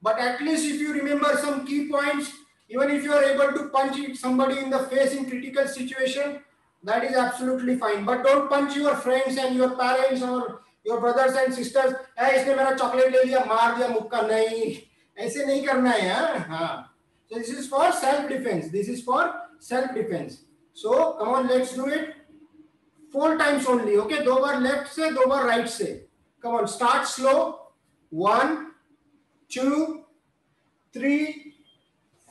But at least if you remember some key points, even if you are able to punch somebody in the face in critical situation, that is absolutely fine. But don't punch your friends and your parents or your brothers and sisters. इसने मेरा chocolate ले लिया, मार दिया मुक्का, नहीं, ऐसे नहीं करना है. हाँ. So this is for self defense. This is for self defense. So come on, let's do it. 4 times only. Okay, 2 bar left से, 2 बार right से. Come on, start slow. 1, 2, 3,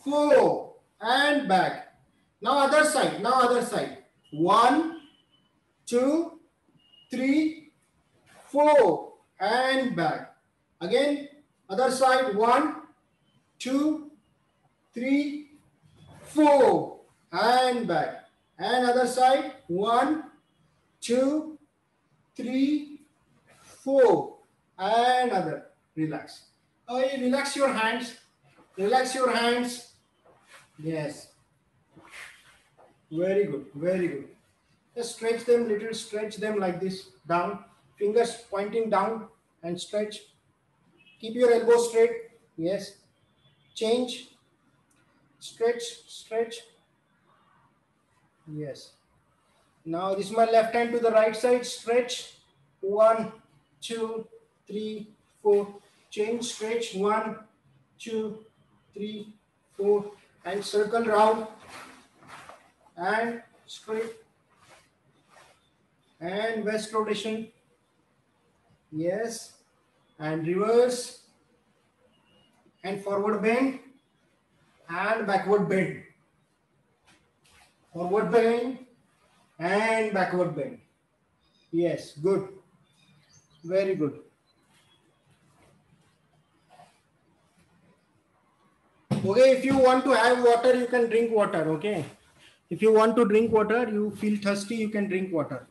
4, and back. Now other side. Now other side. 1, 2, 3, 4, and back. Again, other side. 1, 2, 3, 4, and back. And other side. 1, 2, 3, 4, and other. Relax. Oh, relax your hands. Relax your hands. Yes. Very good. Very good. Just stretch them little. Stretch them like this. Down. Fingers pointing down and stretch. Keep your elbow straight. Yes. Change. Stretch. Stretch. Yes. Now this is my left hand to the right side. Stretch. 1, 2, 3, 4. Change. Stretch. 1, 2, 3, 4, and circle round and straight and west rotation. Yes. And reverse and forward bend and backward bend. Forward bend and backward bend. Yes, good. Very good. Okay, if you want to have water, you can drink water, okay? If you want to drink water, you feel thirsty, you can drink water.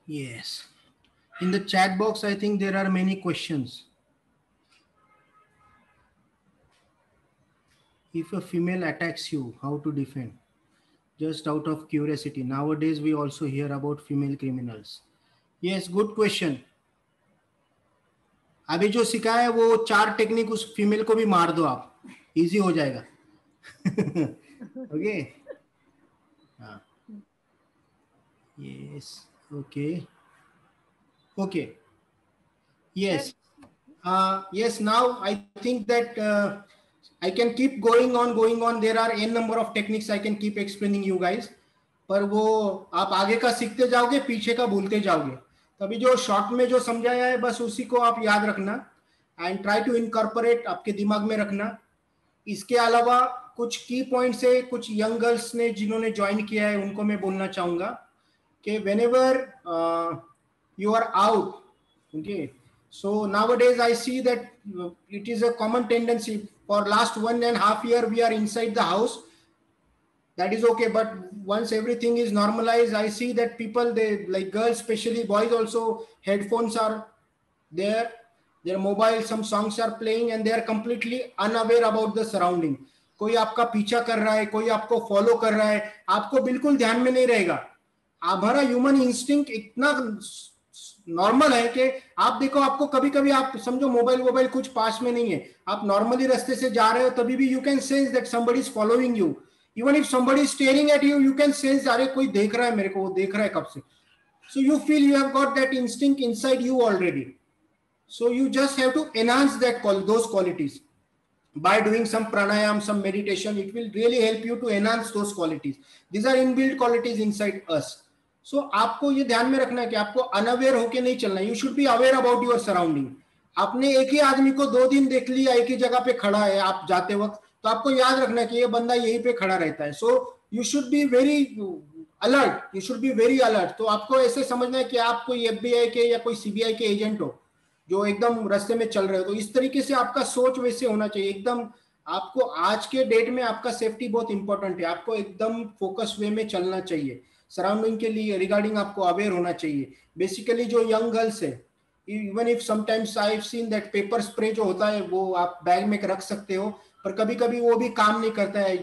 Yes. In the chat box, I think there are many questions. If a female attacks you, how to defend? Just out of curiosity. Nowadays, we also hear about female criminals. Yes, good question. अभी जो सिखाया है वो 4 technique उस female को भी मार दो आप, इजी हो जाएगा. Okay. Yes. Okay. Okay. Yes. Yes. Now I think that I can keep going on. There are n number of techniques I can keep explaining you guys. पर वो आप आगे का सीखते जाओगे, पीछे का भूलते जाओगे. तभी जो शॉर्ट में जो समझाया है बस उसी को आप याद रखना एंड ट्राई टू इनकॉर्पोरेट, आपके दिमाग में रखना. इसके अलावा कुछ की पॉइंट्स है, कुछ यंग गर्ल्स ने जिन्होंने ज्वाइन किया है उनको मैं बोलना चाहूंगा कि whenever you are out, okay, so nowadays I see that it is a common tendency. For last 1.5 years we are inside the house. That is okay, but once everything is normalized, I see that people, they like girls, especially boys also, headphones are there, their mobile, some songs are playing and they are completely unaware about the surrounding. कोई आपका पीछा कर रहा है, कोई आपको follow कर रहा है, आपको बिल्कुल ध्यान में नहीं रहेगा. हमारा ह्यूमन इंस्टिंक्ट इतना नॉर्मल है कि आप देखो, आपको कभी कभी आप समझो मोबाइल कुछ पास में नहीं है, आप नॉर्मली रास्ते से जा रहे हो, तभी भी you can sense that somebody is following you. Even if somebody is staring at you, you can sense अरे कोई देख रहा है मेरे को, वो देख रहा है कब से. So you feel you have got that instinct inside you already. So you just have to enhance that those qualities by doing some pranayam, some meditation. It will really help you to enhance those qualities. These are inbuilt qualities inside us. So आपको ये ध्यान में रखना है कि आपको unaware होके नहीं चलना. You should be aware about your surrounding. आपने एक ही आदमी को 2 दिन देख लिया, एक ही जगह पे खड़ा है आप जाते वक्त, तो आपको याद रखना है कि ये बंदा यहीं पे खड़ा रहता है. So you should be very alert. You should be very alert. तो आपको ऐसे समझना है कि आप कोई FBI के या कोई CBI के एजेंट हो जो एकदम रास्ते में चल रहे हो. तो इस तरीके से आपका सोच वैसे होना चाहिए एकदम. आपको आज के डेट में आपका सेफ्टी बहुत इंपॉर्टेंट है. आपको एकदम फोकस वे में चलना चाहिए. सराउंडिंग के लिए रिगार्डिंग आपको अवेयर होना चाहिए. बेसिकली जो यंग गर्ल्स है even if sometimes I have seen that paper spray जो होता है वो आप बैग में रख सकते हो, पर कभी कभी वो भी काम नहीं करता है,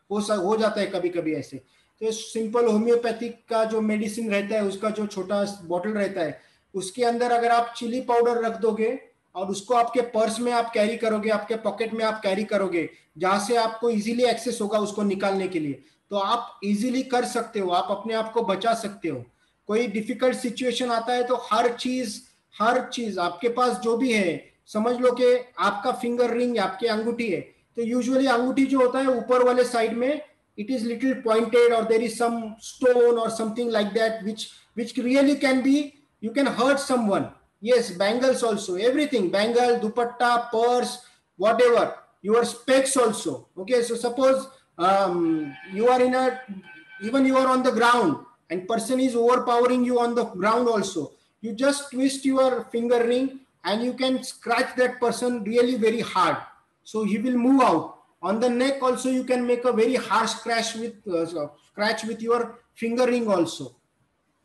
हो जाता है कभी कभी ऐसे। तो सिंपल होम्योपैथिक का जो मेडिसिन रहता है उसका जो छोटा बॉटल रहता है, उसके अंदर अगर आप चिली पाउडर रख दोगे और उसको आपके पर्स में आप कैरी करोगे, आपके पॉकेट में आप कैरी करोगे, जहां से आपको इजीली एक्सेस होगा उसको निकालने के लिए, तो आप इजीली कर सकते हो, आप अपने आप को बचा सकते हो। कोई डिफिकल्ट सिचुएशन आता है तो हर चीज आपके पास जो भी है, समझ लो कि आपका फिंगर रिंग आपकी अंगूठी है, तो यूजुअली अंगूठी जो होता है ऊपर वाले साइड में it is little pointed or there is some stone or something like that which really can be, you can hurt someone. Yes, bangles also, everything, bangle, dupatta, purse, whatever, your specs also. Okay, so suppose you are even you are on the ground and person is overpowering you on the ground also, you just twist your finger ring and you can scratch that person really very hard, so he will move out. On the neck also you can make a very harsh scratch with your finger ring also.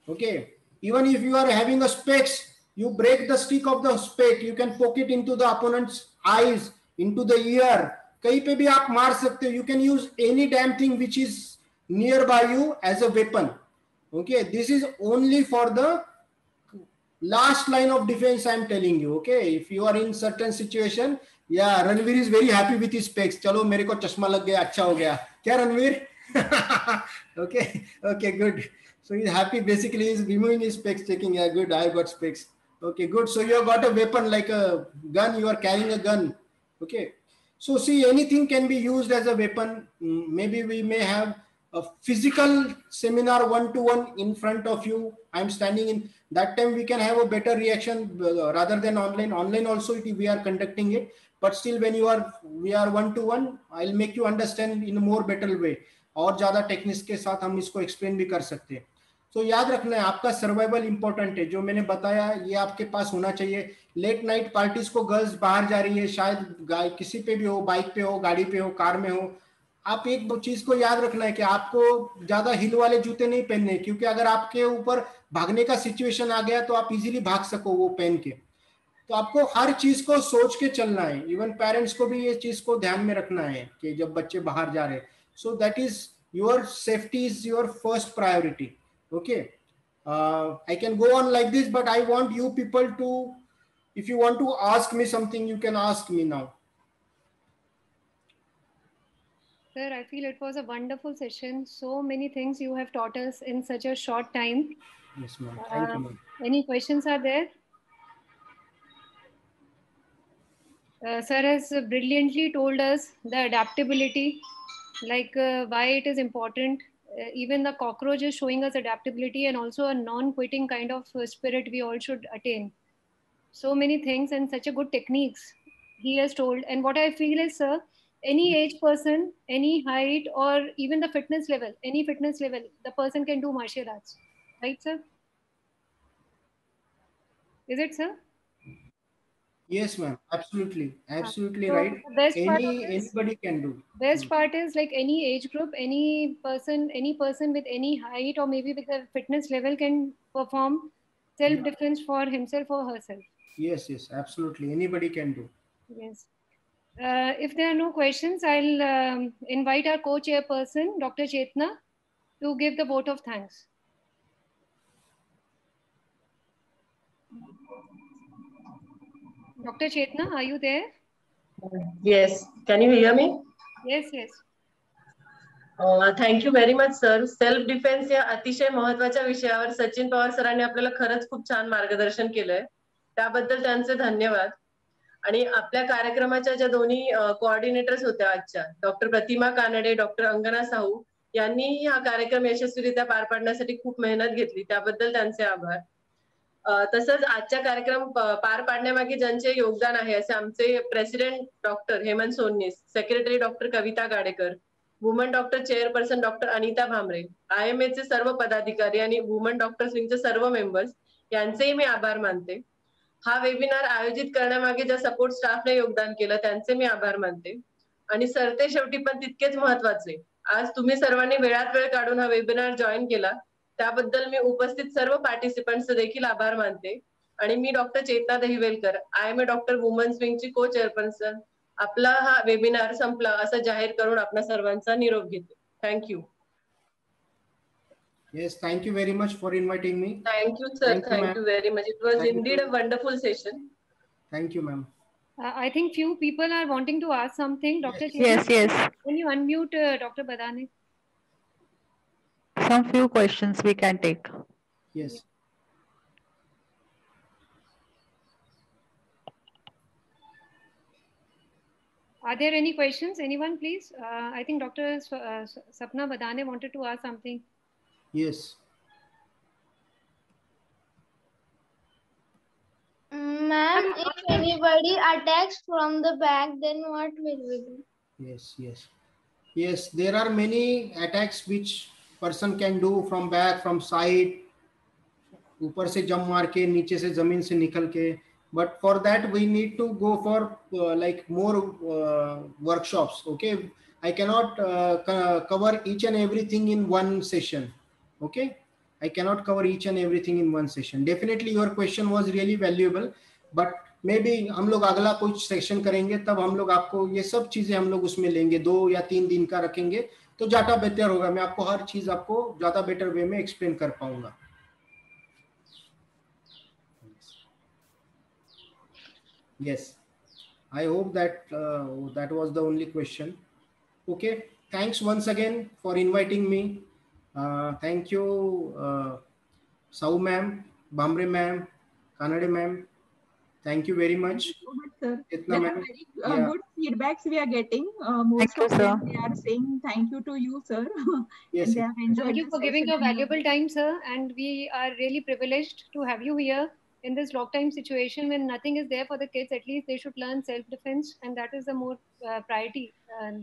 Okay, even if you are having a specs, you break the stick of the spec, you can poke it into the opponent's eyes, into the ear, kahin pe bhi aap maar sakte ho. You can use any damn thing which is nearby you as a weapon. Okay, this is only for the last line of defense I am telling you. Okay, if you are in certain situation, yeah, Ranveer is very happy with his specs. चलो मेरे को चश्मा लग गया, अच्छा हो गया क्या Ranveer? Okay, good. So he's happy, basically he's removing his specs, checking, yeah, good, I got specs. Okay, good. So you have got a weapon like a gun, you are carrying a gun. Okay, so see, anything can be used as a weapon. Maybe we may have a physical seminar one-to-one in front of you. I'm standing in that time, we can have a better reaction rather than online. Online also we are conducting it, but still when we are one-to-one, I'll make you understand in a more better way. और ज्यादा techniques के साथ हम इसको explain भी कर सकते हैं। तो याद रखना है, आपका सर्वाइवल इंपॉर्टेंट है, जो मैंने बताया ये आपके पास होना चाहिए। लेट नाइट पार्टीज को गर्ल्स बाहर जा रही है, शायद किसी पे भी हो, बाइक पे हो, गाड़ी पे हो, कार में हो, आप एक चीज को याद रखना है कि आपको ज्यादा हिल वाले जूते नहीं पहनने, क्योंकि अगर आपके ऊपर भागने का सिचुएशन आ गया तो आप इजीली भाग सको वो पहन के। तो आपको हर चीज को सोच के चलना है। इवन पेरेंट्स को भी ये चीज को ध्यान में रखना है कि जब बच्चे बाहर जा रहे हैं, so that is your safety is your first priority. Okay, I can go on like this, but I want you people to, if you want to ask me something, you can ask me now. Sir, I feel it was a wonderful session. So many things you have taught us in such a short time. Yes, ma'am. Thank you, ma'am. Any questions are there? Sir has brilliantly told us the adaptability, like why it is important. Even the cockroach is showing us adaptability and also a non-quitting kind of spirit we all should attain. So many things and such a good techniques he has told. And what I feel is, sir, any age person, any height, or even the fitness level, any fitness level, the person can do martial arts. Right, sir? Is it, sir? Yes, ma'am. Absolutely. Absolutely so right. Anybody can do. Best part is like any age group, any person with any height or maybe with a fitness level can perform self-defense for himself or herself. Yes, absolutely. Anybody can do. Yes. If there are no questions, I'll invite our co-chairperson, Dr. Chetna, to give the vote of thanks. Dr. Chetna, are you there? Yes. Can you hear me? Yes. Thank you very much sir. Self defence या अतिशय महत्त्वाच्या विषयावर सचिन पवार सरांनी आपल्याला खरंच खूप छान मार्गदर्शन केलंय, त्याबद्दल त्यांचे धन्यवाद. आणि आपल्या कार्यक्रमाच्या ज्या दोन्ही कोऑर्डिनेटर्स होत्या आजच्या, डॉक्टर प्रतिमा कानडे, डॉक्टर अंगना साहू, यांनी हा कार्यक्रम यशस्वीरित्या पार पाडण्यासाठी खूप मेहनत घेतली, त्याबद्दल त्यांचे आभार. तसंच आजच्या कार्यक्रम पार पाडण्यामागे ज्यांचे योगदान आहे असे आमचे president doctor Hemant Sonnis, secretary doctor Kavita Gadekar, woman doctor chairperson doctor Anita Bhamre, IMA चे सर्व पदाधिकारी आणि वुमन डॉक्टर्स विंगचे सर्व मेंबर्स यांचेही मी आभार मानते. हा वेबिनार आयोजित करण्यामागे ज्या सपोर्ट स्टाफने योगदान केलं त्यांचे मी आभार मानते. आणि सरते शेवटी पण तितकेच महत्वाचे, आज तुम्ही सर्वांनी वेळात वेळ काढून हा वेबिनार जॉईन केला, त्याबद्दल मी उपस्थित सर्व पार्टिसिपंट्सचे देखील आभार मानते. आणि मी doctor Chetna Dahivelkar, I M A doctor women's विंगची को चेअरपर्सन. आपला हा वेबिनार संपला असं जाहीर करून आपल्या सर्वांचा निरोप घेते. Thank you. Yes, thank you very much for inviting me. Thank you, sir. Thank you very much. It was indeed a wonderful session. Thank you, ma'am. I think few people are wanting to ask something. Dr. Yes, yes. Can you unmute Dr. Badane? Some few questions we can take. Yes. Are there any questions? Anyone, please? I think Dr. Sapna Badane wanted to ask something. Yes. Ma'am, if anybody attacks from the back, then what will we do? Yes, yes. Yes, there are many attacks which person can do from back, from side, ऊपर से jump मार के, नीचे से जमीन से निकल के. But for that we need to go for like more workshops. Okay, I cannot cover each and everything in one session. Okay, I cannot cover each and everything in one session. Definitely your question was really valuable, but maybe हम लोग अगला कुछ session करेंगे तब हम लोग आपको ये सब चीजें हम लोग उसमें लेंगे, 2 या 3 दिन का रखेंगे तो ज्यादा बेहतर होगा. मैं आपको हर चीज आपको ज्यादा बेटर वे में एक्सप्लेन कर पाऊंगा. Yes, I hope that that was the only question. Okay, thanks once again for inviting me. Thank you, Sau ma'am, Bhamre ma'am, Kanade ma'am. Thank you very much. Thank you so much, sir. Itna There are very good feedbacks we are getting. Most of them they are saying thank you to you, sir. Yes, and they have enjoyed. Thank you for giving your valuable time, sir. And we are really privileged to have you here in this lockdown situation when nothing is there for the kids. At least they should learn self-defense, and that is the more priority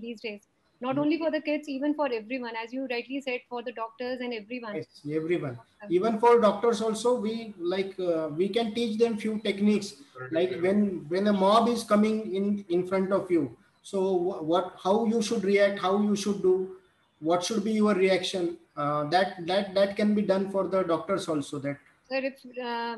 these days. Not only for the kids, even for everyone, as you rightly said, for the doctors and everyone. Yes, everyone. Even for doctors also, we like we can teach them few techniques. Like when a mob is coming in front of you, so how you should react, how you should do, what should be your reaction. That can be done for the doctors also. That. Sir, if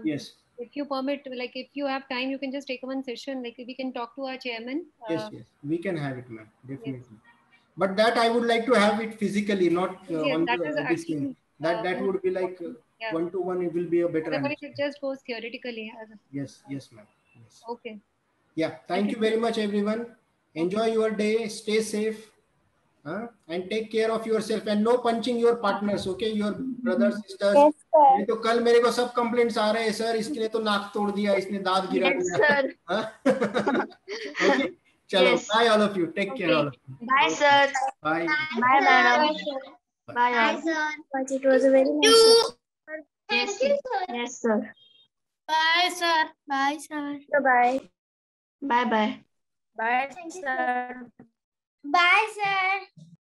yes. If you permit, like if you have time, you can just take one session. Like we can talk to our chairman. Yes, yes, we can have it, ma'am. Definitely. Yes. But that I would like to have it physically, not on this thing. That would be like one-to-one. It will be a better. Otherwise, it just goes theoretically. Yes, yes, ma'am. Yes. Okay. Yeah. Thank you very much, everyone. Enjoy your day. Stay safe. And take care of yourself and no punching your partners, okay, your brothers, sisters. Yes, sir. ये तो कल मेरे को सब complaints आ रहे हैं, sir इसके लिए तो नाक तोड़ दिया, इसने दांत गिरा दिया. Okay, चलो, bye all of you, take care all of you. Bye, sir. Bye. Bye, madam. Bye, sir. But it was a very nice. Yes, yes, sir. Bye, sir. Bye, sir. Bye. Bye, bye. Bye, sir. Bye, sir.